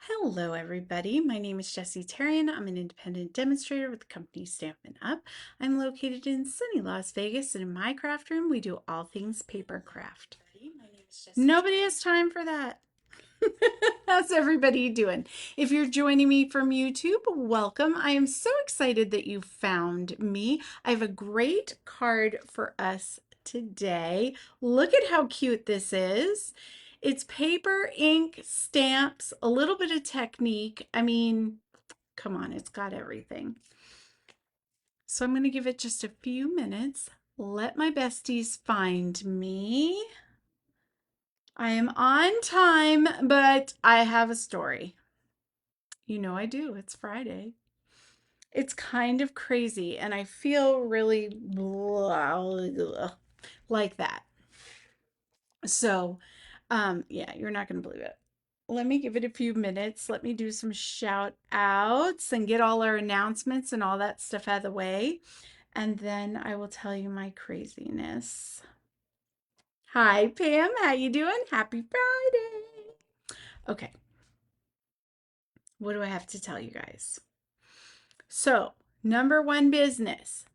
Hello, everybody. My name is Jessie Terrian. I'm an independent demonstrator with the company Stampin' Up. I'm located in sunny Las Vegas, and in my craft room, we do all things paper craft. Nobody has time for that. How's everybody doing? If you're joining me from YouTube, welcome. I am so excited that you found me. I have a great card for us today. Look at how cute this is. It's paper, ink, stamps, a little bit of technique. I mean, come on, it's got everything. So I'm going to give it just a few minutes. Let my besties find me. I am on time, but I have a story. You know I do. It's Friday. It's kind of crazy, and I feel really like that. So, yeah, you're not going to believe it. Let me give it a few minutes. Let me do some shout outs and get all our announcements and all that stuff out of the way. And then I will tell you my craziness. Hi, Pam. How you doing? Happy Friday. Okay, what do I have to tell you guys? So, number one business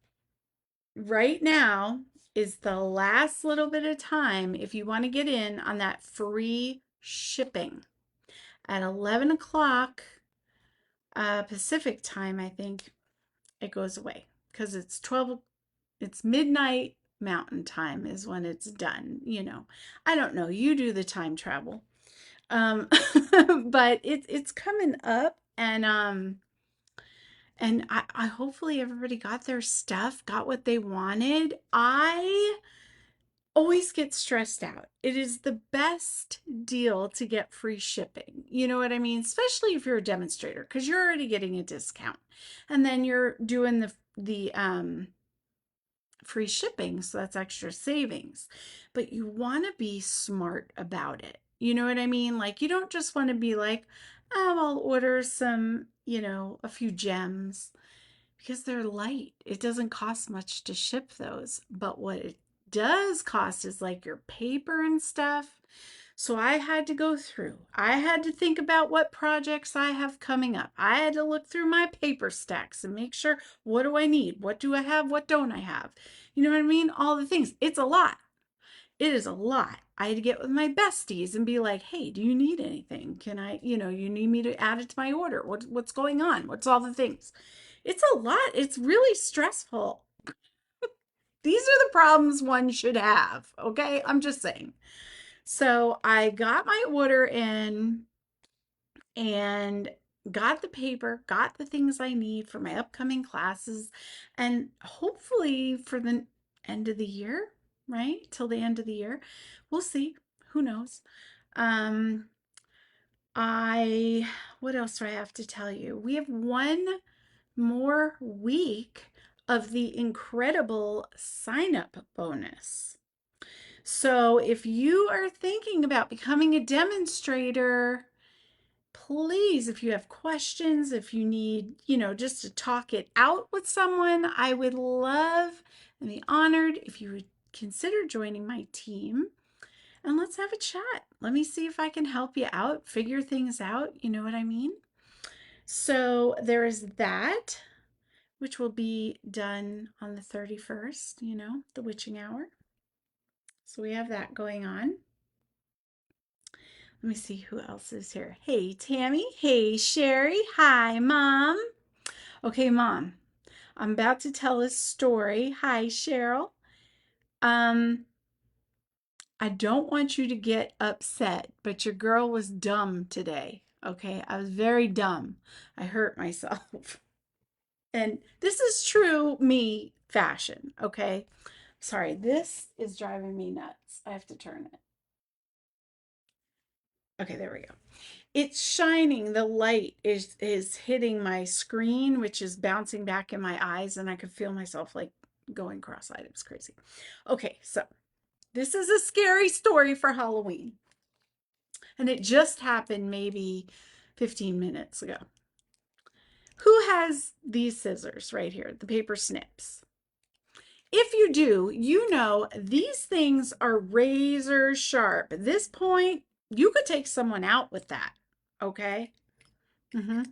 right now is the last little bit of time if you want to get in on that free shipping at 11 o'clock Pacific time. I think it goes away because it's midnight Mountain Time is when it's done. I don't know, you do the time travel. um but it's coming up, and I hopefully everybody got their stuff, got what they wanted. I always get stressed out. It is the best deal to get free shipping. You know what I mean? Especially if you're a demonstrator, because you're already getting a discount. And then you're doing the free shipping, so that's extra savings. But you want to be smart about it. You know what I mean? Like, you don't just want to be like, oh, I'll order some, a few gems, because they're light. It doesn't cost much to ship those. But what it does cost is like your paper and stuff. So I had to go through. I had to think about what projects I have coming up. I had to look through my paper stacks and make sure, what do I need? What do I have? What don't I have? You know what I mean? All the things. It's a lot. It is a lot. I had to get with my besties and be like, hey, do you need anything? Can I, you need me to add it to my order? What's going on? What's all the things? It's a lot. It's really stressful. These are the problems one should have. Okay. I'm just saying. So I got my order in and got the paper, got the things I need for my upcoming classes, and hopefully for the end of the year, right? Till the end of the year. We'll see. Who knows? Um, I, what else do I have to tell you? We have one more week of the incredible sign up bonus. So if you are thinking about becoming a demonstrator, please, if you have questions, if you need, just to talk it out with someone, I would love and be honored if you would consider joining my team, and let's have a chat. Let me see if I can help you out, figure things out. You know what I mean? So there is that, which will be done on the 31st, the witching hour. So we have that going on. Let me see who else is here. Hey, Tammy. Hey, Sherry. Hi, Mom. Okay, Mom, I'm about to tell a story. Hi, Cheryl. Um, I don't want you to get upset, but your girl was dumb today. Okay, I was very dumb. I hurt myself. And this is true me fashion. Okay, sorry, this is driving me nuts. I have to turn it. Okay, there we go. It's shining. The light is hitting my screen, which is bouncing back in my eyes, and I could feel myself like going cross-eyed. It was crazy. Okay, so this is a scary story for Halloween, and it just happened maybe 15 minutes ago. Who has these scissors right here, the paper snips? If you do, you know these things are razor sharp. At this point, you could take someone out with that, okay? Mm-hmm.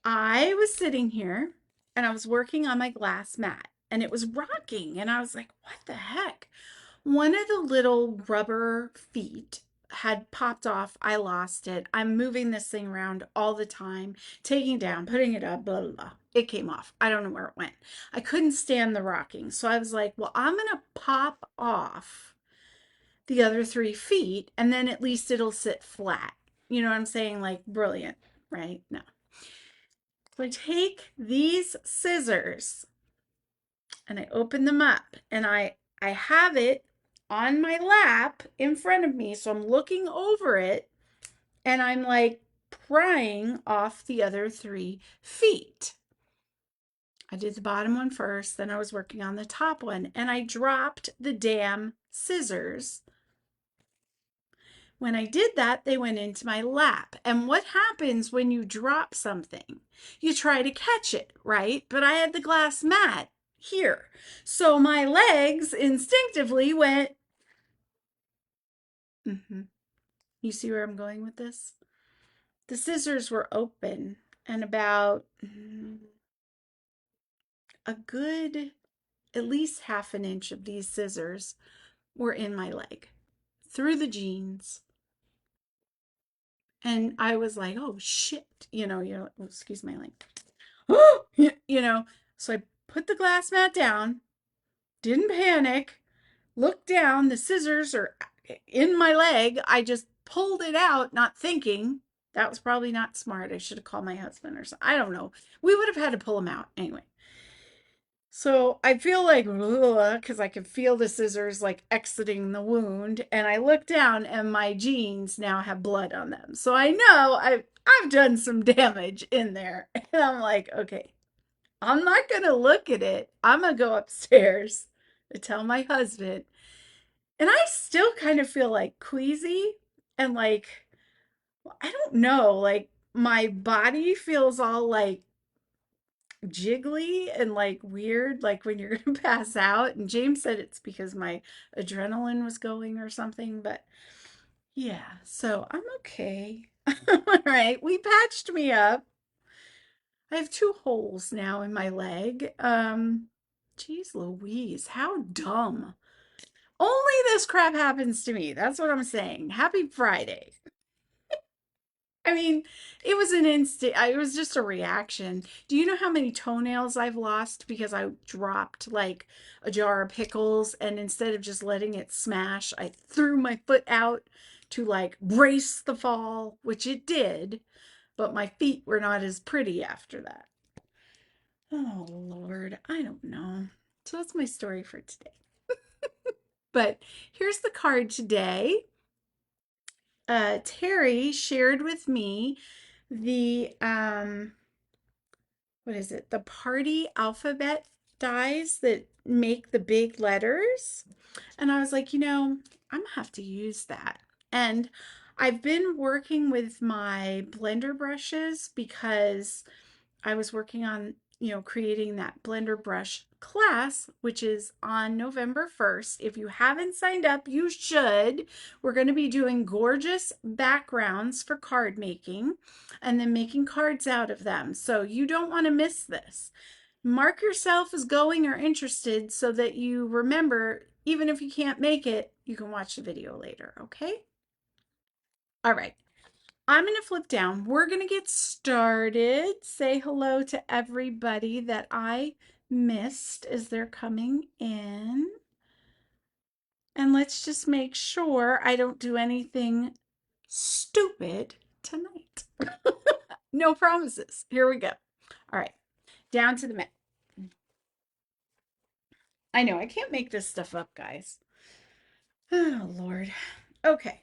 I was sitting here and I was working on my glass mat and it was rocking. And I was like, what the heck? One of the little rubber feet had popped off. I lost it. I'm moving this thing around all the time, taking it down, putting it up, blah, blah, blah. It came off. I don't know where it went. I couldn't stand the rocking. So I was like, well, I'm going to pop off the other 3 feet and then at least it'll sit flat. You know what I'm saying? Like, brilliant, right? No. So I take these scissors and I open them up and I have it on my lap in front of me. So I'm looking over it and I'm like prying off the other 3 feet. I did the bottom one first, then I was working on the top one and I dropped the damn scissors. When I did that, they went into my lap. And what happens when you drop something? You try to catch it, right? But I had the glass mat here. So my legs instinctively went, mm-hmm. You see where I'm going with this? The scissors were open and about a good, at least half an inch of these scissors were in my leg through the jeans. And I was like, oh shit, you're like, oh, excuse my language. you know, so I put the glass mat down, didn't panic, looked down, the scissors are in my leg. I just pulled it out, not thinking. That was probably not smart. I should have called my husband or something. I don't know. We would have had to pull them out anyway. So I feel like, because I could feel the scissors like exiting the wound, and I look down, and my jeans now have blood on them. So I know I've done some damage in there, and I'm like, okay, I'm not gonna look at it. I'm gonna go upstairs to tell my husband. And I still kind of feel like queasy and like, I don't know, like my body feels all like jiggly and like weird, like when you're gonna pass out. And James said it's because my adrenaline was going or something, but yeah, so I'm okay. All right, we patched me up. I have 2 holes now in my leg. Geez Louise, how dumb. Only this crap happens to me. That's what I'm saying. Happy Friday. I mean, it was an instant, it was just a reaction. Do you know how many toenails I've lost because I dropped like a jar of pickles and instead of just letting it smash, I threw my foot out to like brace the fall, which it did, but my feet were not as pretty after that. Oh, Lord, I don't know. So that's my story for today. But here's the card today. Terry shared with me the what is it? The party alphabet dies that make the big letters. And I was like, I'm gonna have to use that. And I've been working with my blender brushes because I was working on, creating that blender brush class, which is on November 1st. If you haven't signed up, you should. We're going to be doing gorgeous backgrounds for card making and then making cards out of them. So you don't want to miss this. Mark yourself as going or interested so that you remember, even if you can't make it, you can watch the video later, okay? All right. I'm going to flip down. We're going to get started. Say hello to everybody that I missed as they're coming in. And let's just make sure I don't do anything stupid tonight. No promises. Here we go. All right. Down to the mat. I know I can't make this stuff up, guys. Oh, Lord. Okay.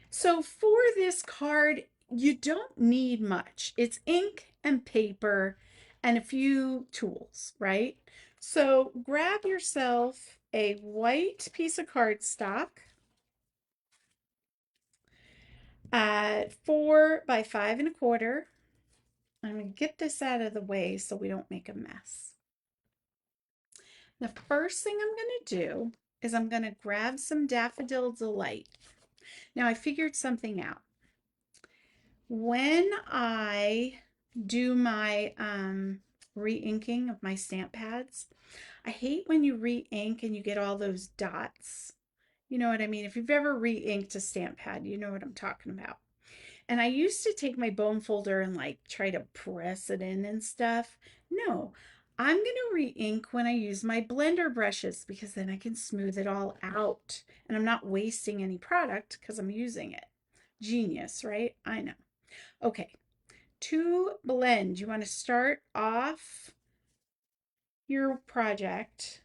So for this card, you don't need much. It's ink and paper and a few tools, right? So grab yourself a white piece of cardstock, 4 by 5 1/4. I'm going to get this out of the way so we don't make a mess. The first thing I'm going to do is I'm going to grab some Daffodil Delight. Now I figured something out. When I do my re-inking of my stamp pads, I hate when you re-ink and you get all those dots. You know what I mean? If you've ever re-inked a stamp pad, you know what I'm talking about. And I used to take my bone folder and like try to press it in and stuff. No, I'm going to re-ink when I use my blender brushes because then I can smooth it all out and I'm not wasting any product because I'm using it. Genius, right? I know. Okay, to blend, you want to start off your project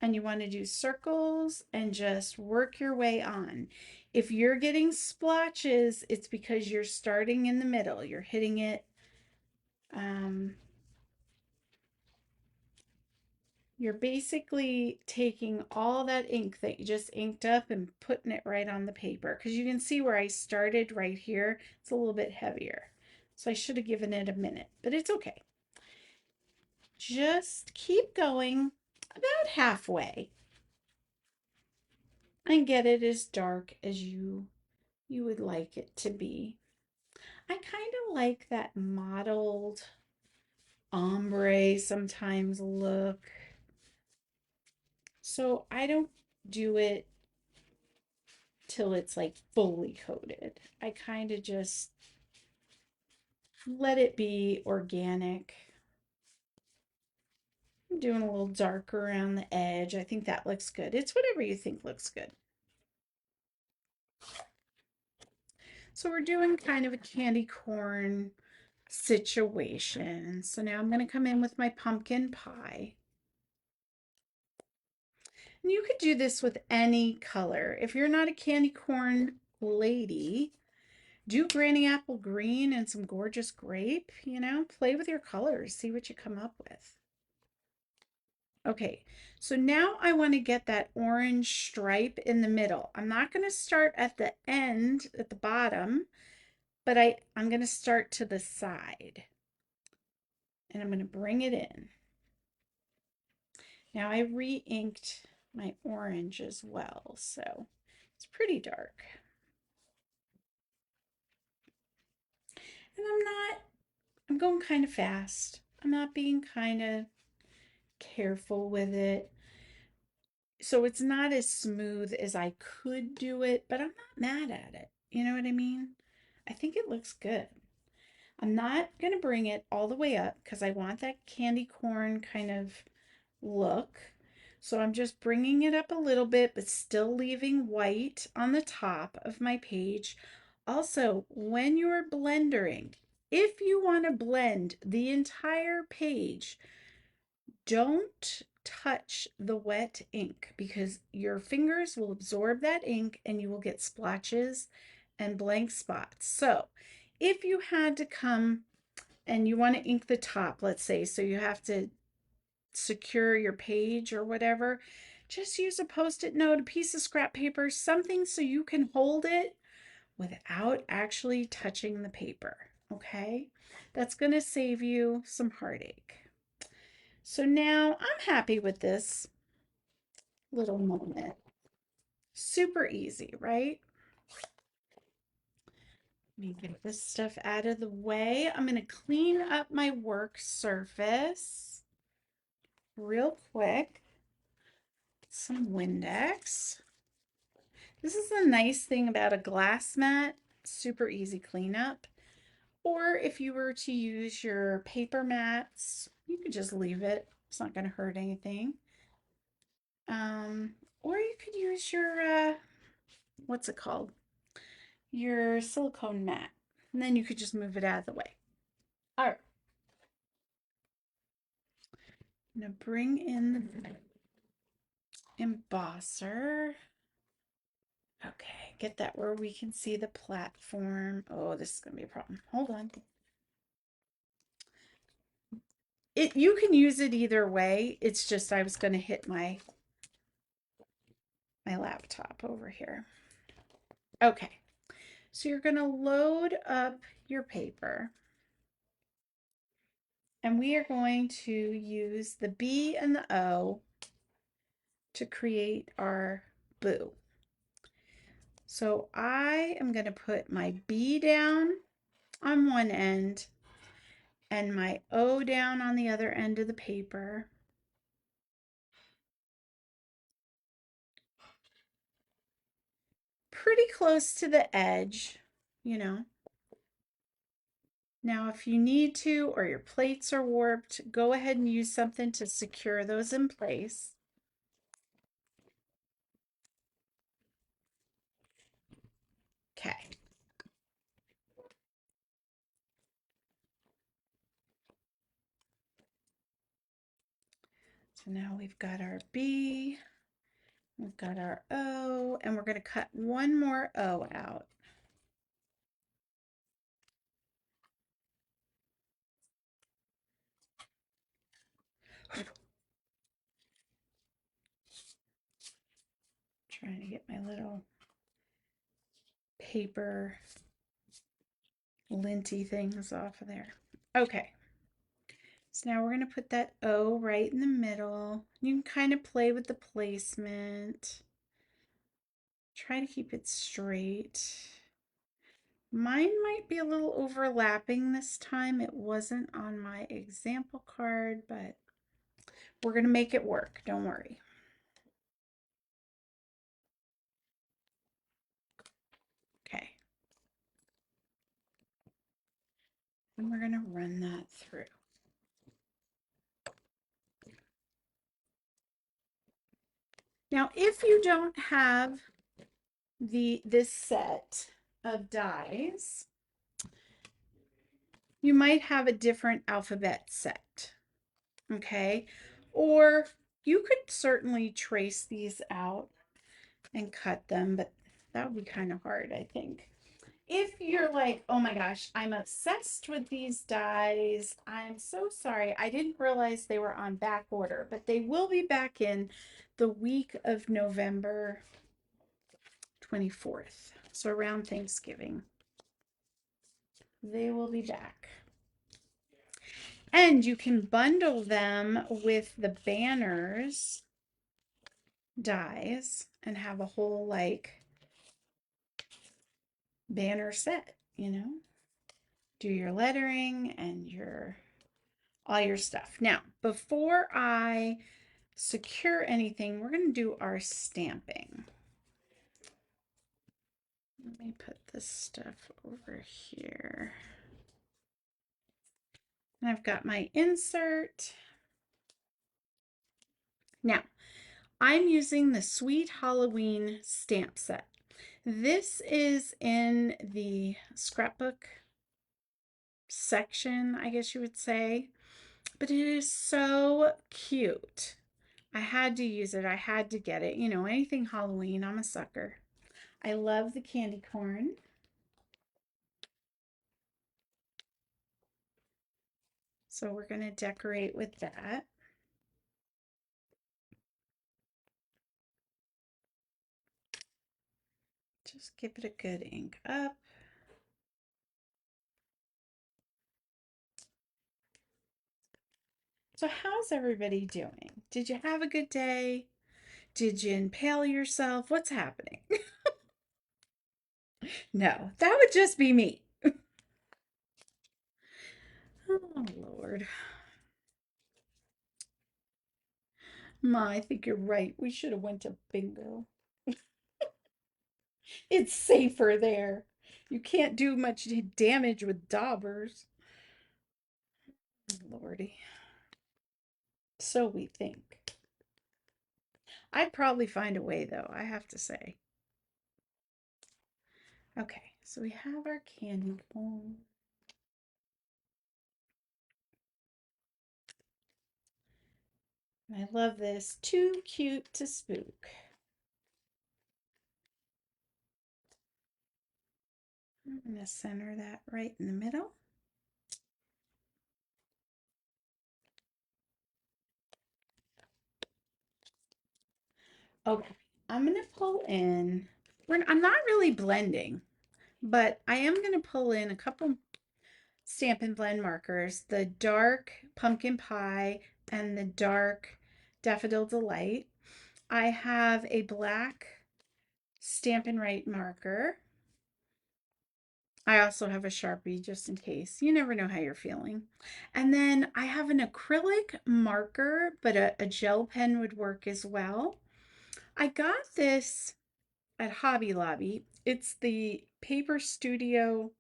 and you want to do circles and just work your way on. If you're getting splotches, it's because you're starting in the middle. You're hitting it. Um, you're basically taking all that ink that you just inked up and putting it right on the paper because you can see where I started right here. It's a little bit heavier. So I should have given it a minute, but it's okay. Just keep going about halfway and get it as dark as you would like it to be. I kind of like that mottled ombre sometimes look. So I don't do it till it's like fully coated. I kind of just let it be organic. I'm doing a little darker around the edge. I think that looks good. It's whatever you think looks good. So we're doing kind of a candy corn situation. So now I'm going to come in with my pumpkin pie. And you could do this with any color. If you're not a candy corn lady, do granny apple green and some gorgeous grape, play with your colors, see what you come up with. Okay, so now I want to get that orange stripe in the middle. I'm not going to start at the end, at the bottom, but I'm going to start to the side. And I'm going to bring it in. Now I re-inked my orange as well, so it's pretty dark. And I'm going kind of fast. I'm not being kind of careful with it. So it's not as smooth as I could do it, but I'm not mad at it. You know what I mean? I think it looks good. I'm not going to bring it all the way up because I want that candy corn kind of look. So I'm just bringing it up a little bit, but still leaving white on the top of my page. Also, when you're blending, if you want to blend the entire page, don't touch the wet ink because your fingers will absorb that ink and you will get splotches and blank spots. So if you had to come and you want to ink the top, let's say, so you have to secure your page or whatever, just use a post-it note, a piece of scrap paper, something so you can hold it without actually touching the paper. Okay, that's going to save you some heartache. So now I'm happy with this little moment. Super easy, right? Let me get this stuff out of the way. I'm going to clean up my work surface real quick. Some Windex. This is the nice thing about a glass mat, super easy cleanup. Or if you were to use your paper mats, you could just leave it. It's not going to hurt anything. Or you could use your, what's it called? Your silicone mat. And then you could just move it out of the way. All right. I'm going to bring in the embosser. Okay, get that where we can see the platform. Oh, this is going to be a problem. Hold on. You can use it either way. It's just I was going to hit my laptop over here. Okay. So you're going to load up your paper. And we are going to use the B and the O to create our boo. So I am going to put my B down on one end and my O down on the other end of the paper. Pretty close to the edge, you know. Now, if you need to, or your plates are warped, go ahead and use something to secure those in place. Okay. So now we've got our B, we've got our O, and we're going to cut one more O out. Trying to get my little paper linty things off of there. Okay. So now we're going to put that O right in the middle. You can kind of play with the placement. Try to keep it straight. Mine might be a little overlapping this time. It wasn't on my example card, but we're going to make it work. Don't worry. Okay. And we're going to run that through. Now, if you don't have this set of dies, you might have a different alphabet set, okay? Or you could certainly trace these out and cut them, but that would be kind of hard, I think. If you're like, oh my gosh, I'm obsessed with these dies, I'm so sorry. I didn't realize they were on back order, but they will be back in the week of November 24th. So around Thanksgiving, they will be back. And you can bundle them with the banners dies and have a whole like banner set, you know? Do your lettering and your all your stuff. Now, before I secure anything, we're going to do our stamping. Let me put this stuff over here. And I've got my insert. Now, I'm using the Sweet Halloween stamp set. This is in the scrapbook section, I guess you would say, but it is so cute. I had to use it. I had to get it. You know, anything Halloween, I'm a sucker. I love the candy corn. So we're going to decorate with that. Just give it a good ink up. So how's everybody doing? Did you have a good day? Did you impale yourself? What's happening? No, that would just be me. Oh, Lord. Ma, I think you're right. We should have went to bingo. It's safer there. You can't do much damage with daubers. Lordy. So we think. I'd probably find a way, though, I have to say. Okay, so we have our candy corn. I love this. Too cute to spook. I'm going to center that right in the middle. Okay, I'm going to pull in. I'm not really blending, but I am going to pull in a couple Stampin' Blend markers, the dark Pumpkin Pie and the dark Daffodil Delight. I have a black Stampin' Right marker. I also have a Sharpie just in case. You never know how you're feeling. And then I have an acrylic marker, but a gel pen would work as well. I got this at Hobby Lobby. It's the Paper Studio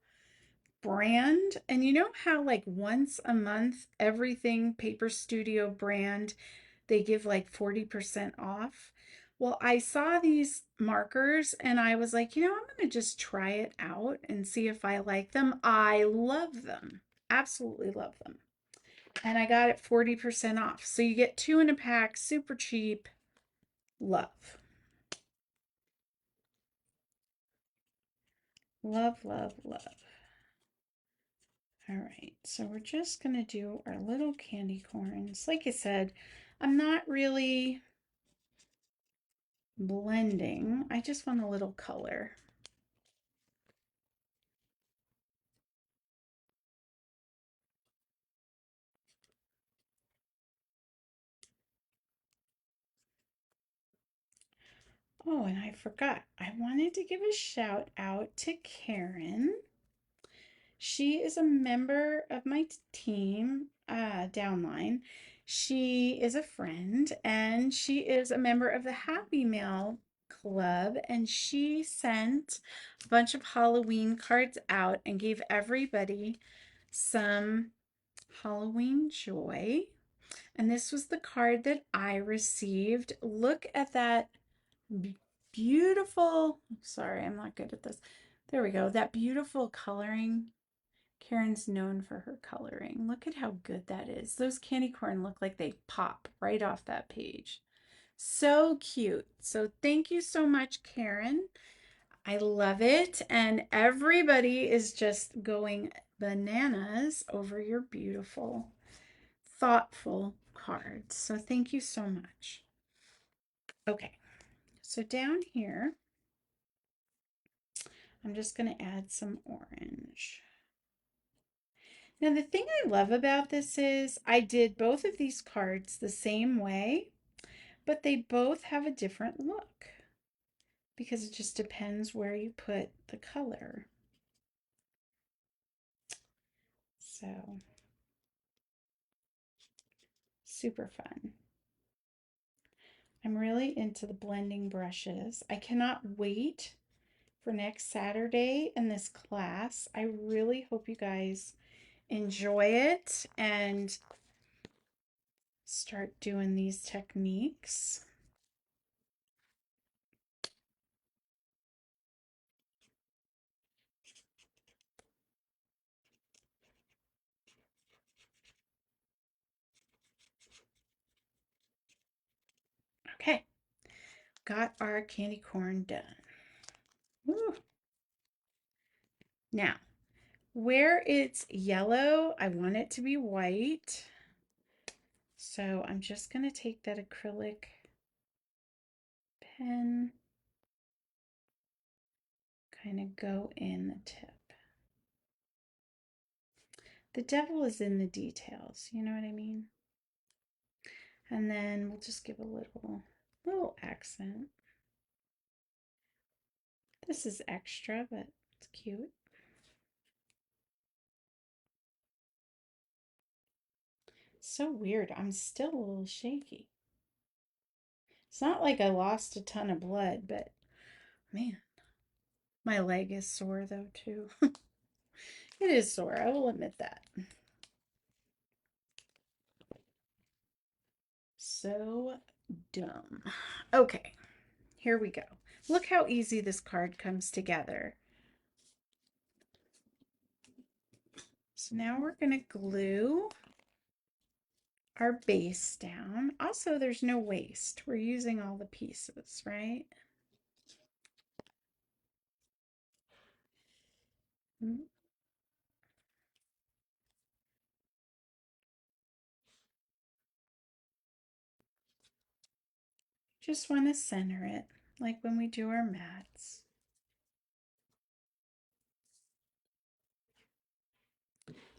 brand. And you know how, like, once a month, everything Paper Studio brand, they give like 40% off? Well, I saw these markers and I was like, I'm going to just try it out and see if I like them. I love them. Absolutely love them. And I got it 40% off. So you get two in a pack, super cheap. Love. Love, love, love. All right, so we're just going to do our little candy corns. Like I said, I'm not really blending. I just want a little color. Oh, and I forgot. I wanted to give a shout out to Karen. She is a member of my team, downline. She is a friend and she is a member of the Happy Mail Club. And she sent a bunch of Halloween cards out and gave everybody some Halloween joy. And this was the card that I received. Look at that beautiful, sorry, I'm not good at this. There we go. That beautiful coloring. Karen's known for her coloring. Look at how good that is. Those candy corn look like they pop right off that page. So cute. So thank you so much, Karen. I love it. And everybody is just going bananas over your beautiful, thoughtful cards. So thank you so much. Okay, so down here, I'm just going to add some orange. Now, the thing I love about this is I did both of these cards the same way, but they both have a different look because it just depends where you put the color. So, super fun. I'm really into the blending brushes. I cannot wait for next Saturday in this class. I really hope you guys enjoy it and start doing these techniques. Okay, got our candy corn done. Woo. Now, where it's yellow, I want it to be white. So I'm just going to take that acrylic pen, kind of go in the tip. The devil is in the details, you know what I mean? And then we'll just give a little accent. This is extra, but it's cute. So weird. I'm still a little shaky. It's not like I lost a ton of blood, but man, my leg is sore though, too. It is sore, I will admit that. So dumb. Okay, here we go. Look how easy this card comes together. So now we're going to glue our base down. Also, there's no waste. We're using all the pieces, right? Just want to center it, like when we do our mats.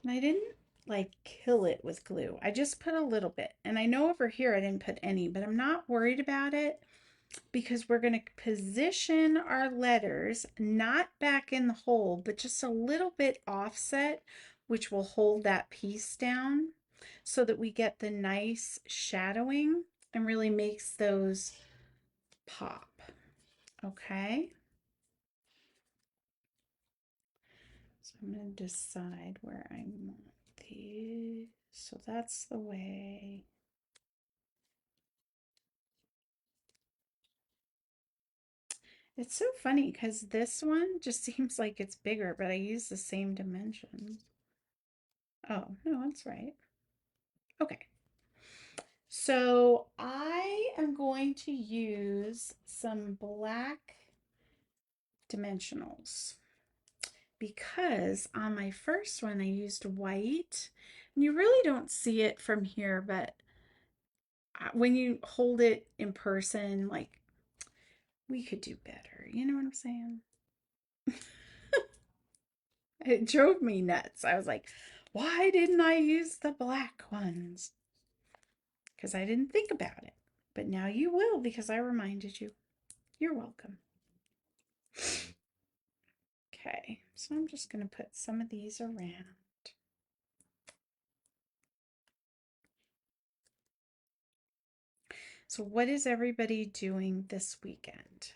And I didn't like kill it with glue. I just put a little bit. And I know over here I didn't put any, but I'm not worried about it because we're going to position our letters not back in the hole, but just a little bit offset, which will hold that piece down so that we get the nice shadowing and really makes those pop. Okay. So I'm going to decide where I want these. So that's the way. It's so funny because this one just seems like it's bigger, but I use the same dimensions. Oh, no, that's right. Okay. So I am going to use some black dimensionals because on my first one I used white. And you really don't see it from here, but when you hold it in person, like we could do better. You know what I'm saying? It drove me nuts. I was like, why didn't I use the black ones? Because I didn't think about it. But now you will because I reminded you. You're welcome. Okay, so I'm just going to put some of these around. So what is everybody doing this weekend?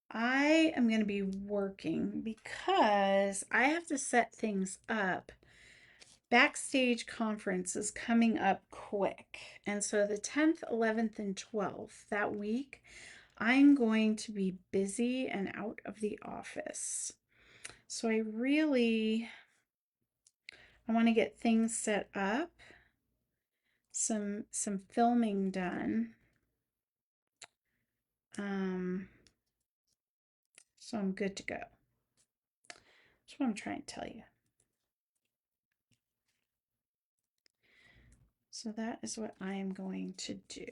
I am going to be working because I have to set things up. Backstage conference is coming up quick. And so the 10th, 11th, and 12th that week, I'm going to be busy and out of the office. So I want to get things set up, some filming done. So I'm good to go. That's what I'm trying to tell you. So that is what I am going to do.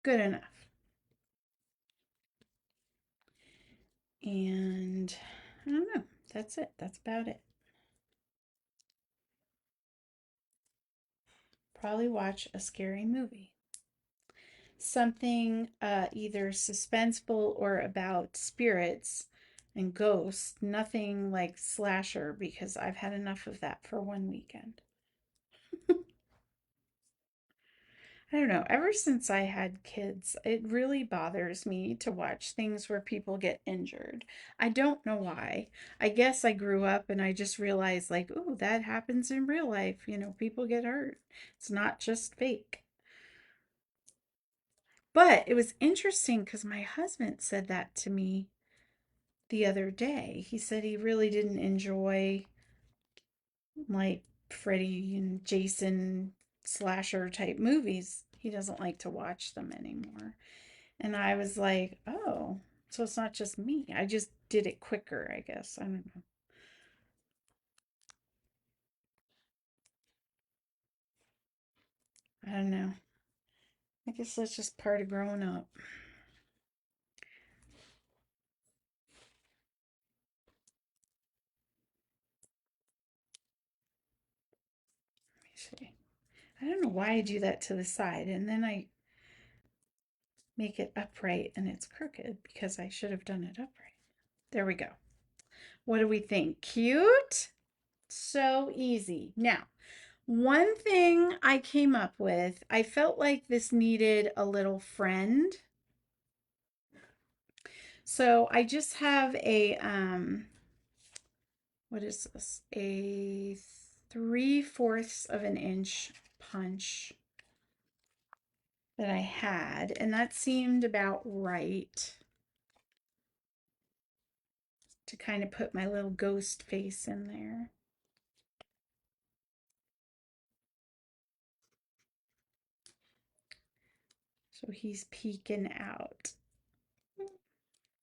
Good enough. And I don't know. That's it. That's about it. Probably watch a scary movie. Something either suspenseful or about spirits and ghosts. Nothing like slasher because I've had enough of that for one weekend. I don't know. Ever since I had kids, it really bothers me to watch things where people get injured. I don't know why. I guess I grew up and I just realized, like, oh, that happens in real life. You know, people get hurt. It's not just fake. But it was interesting because my husband said that to me the other day. He said he really didn't enjoy like Freddy and Jason slasher type movies. He doesn't like to watch them anymore. And I was like, oh, so it's not just me. I just did it quicker, I guess. I don't know. I don't know. I guess that's just part of growing up. Let me see. I don't know why I do that to the side. And then I make it upright and it's crooked because I should have done it upright. There we go. What do we think? Cute? So easy. Now, one thing I came up with, I felt like this needed a little friend. So I just have what is this? A 3/4 of an inch punch that I had, and that seemed about right to kind of put my little ghost face in there. So he's peeking out.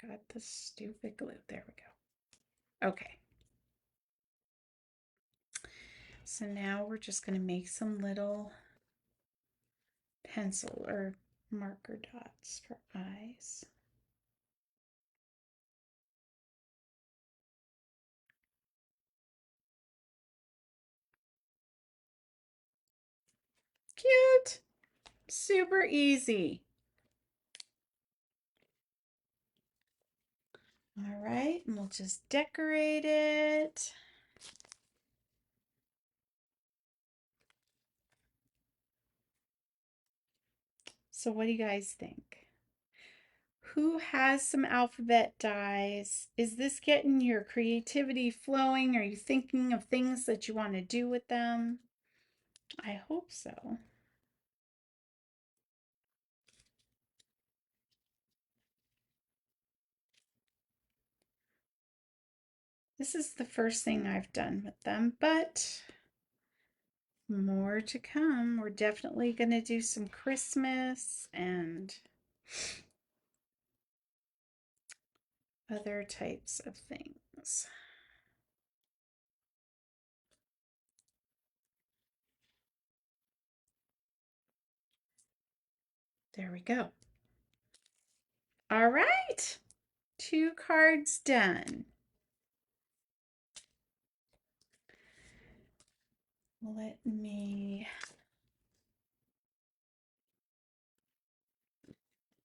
Got the stupid glue. There we go. Okay. So now we're just going to make some little pencil or marker dots for eyes. cute? Super easy. All right, and we'll just decorate it. So what do you guys think? Who has some alphabet dies? Is this getting your creativity flowing? Are you thinking of things that you want to do with them? I hope so. This is the first thing I've done with them, but more to come. We're definitely going to do some Christmas and other types of things. There we go. All right, 2 cards done. Let me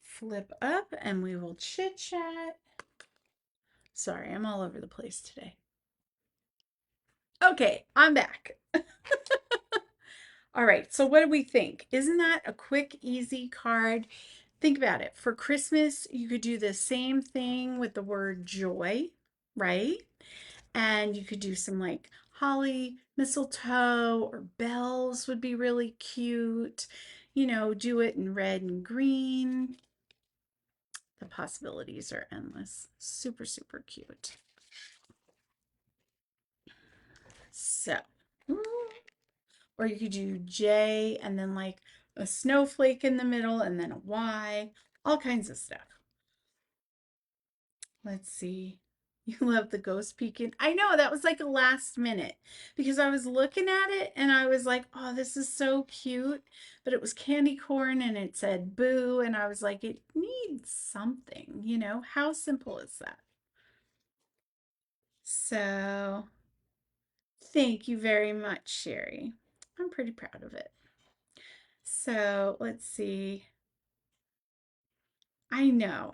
flip up and we will chit chat. Sorry, I'm all over the place today. Okay, I'm back. All right, so what do we think? Isn't that a quick, easy card? Think about it. For Christmas, you could do the same thing with the word joy, right? And you could do some like holly, mistletoe, or bells would be really cute. You know, do it in red and green. The possibilities are endless. Super, super cute. So, or you could do J and then like a snowflake in the middle and then a Y, all kinds of stuff. Let's see. You love the ghost peeking. I know that was like a last minute because I was looking at it and I was like, oh, this is so cute. But it was candy corn and it said boo. And I was like, it needs something, you know? How simple is that? So thank you very much, Sherry. I'm pretty proud of it. So let's see. I know.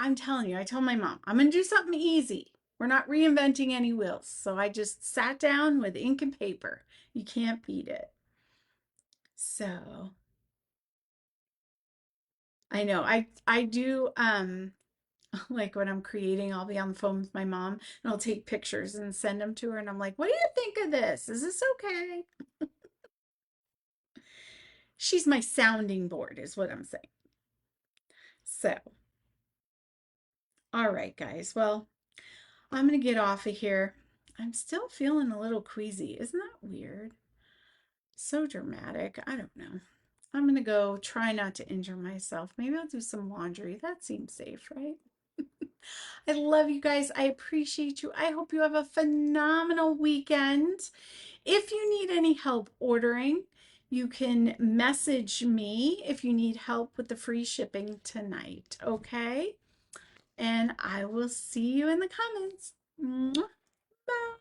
I'm telling you, I told my mom, I'm going to do something easy. We're not reinventing any wheels. So I just sat down with ink and paper. You can't beat it. So I know I do like when I'm creating, I'll be on the phone with my mom and I'll take pictures and send them to her and I'm like, what do you think of this? Is this okay? She's my sounding board, is what I'm saying. So, all right, guys. Well, I'm gonna get off of here. I'm still feeling a little queasy. Isn't that weird? So dramatic. I don't know. I'm gonna go try not to injure myself. Maybe I'll do some laundry. That seems safe, right? I love you guys. I appreciate you. I hope you have a phenomenal weekend. If you need any help ordering, you can message me if you need help with the free shipping tonight, okay? And I will see you in the comments. Mwah. Bye.